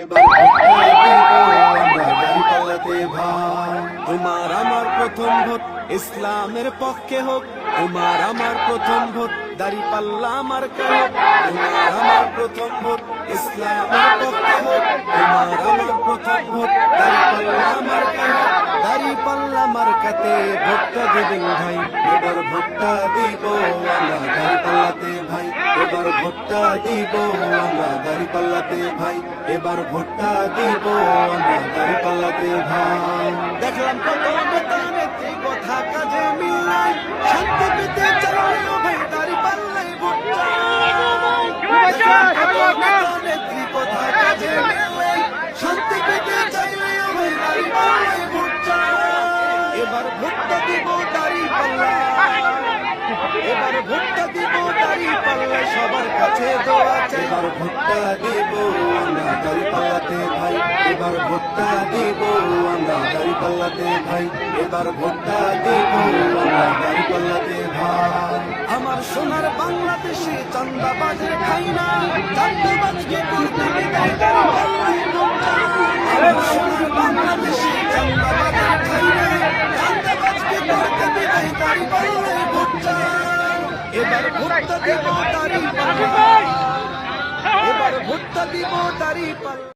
এবার ভোটটা দিব আমরা দাঁড়িপাল্লাতে ভাই। তোমার আমার প্রথম ভোট ইসলামের পক্ষে হোক, তোমার আমার প্রথম ভোট দাঁড়িপাল্লা মার্কা হোক। তোমার আমার প্রথম ভোট ইসলামের পক্ষে হোক, তোমার আমার প্রথম ভোট দাঁড়িপাল্লা মার্কা হোক। দাঁড়িপাল্লা মার্কাতে ভোটটা দিবেন ভাই, এবার ভোটটা দিব আমরা দাঁড়িপাল্লাতে ভাই। এবার ভোটটা দিব আমরা দাঁড়িপাল্লাতে ভাই। এবার ভোটটা দিব আমরা দাঁড়িপাল্লাতে ভাই। দেখলাম কত নেতা নেত্রী কথা কাজে মিল নাই, শান্তি পেতে চাইলেও ভাই দাঁড়িপাল্লাই ভোট চাই। দেখলাম কত নেতা নেত্রী কথা কাজে মিল নাই, শান্তি পেতে চাইলেও ভাই দাঁড়িপাল্লাই ভোট চাই। এবার ভোটটা দিব দাঁড়িপাল্লা, এবার ভোটটা দিব দাঁড়িপাল্লা, সবার কাছে দোয়া চাই। এবার ভোটটা দিব আমরা দাঁড়িপাল্লাতে ভাই। এবার ভোটটা দিব আমরা দাঁড়িপাল্লাতে ভাই। এবার ভোটটা দিব আমরা দাঁড়িপাল্লাতে ভাই। আমার সোনার বাংলাদেশে চান্দাবাজের খাই না, চান্দাবাজকে করতে বিদায় দাঁড়িপাল্লাই ভোট চাই। আমার সোনার বাংলাদেশে চান্দাবাজের খাই না, চান্দাবাজকে করতে বিদায় দাঁড়িপাল্লাই ভোট চাই। এবার ভোটটা দিব দাঁড়িপাল্লা, এবার ভোটটা দিব দাঁড়িপাল্লা।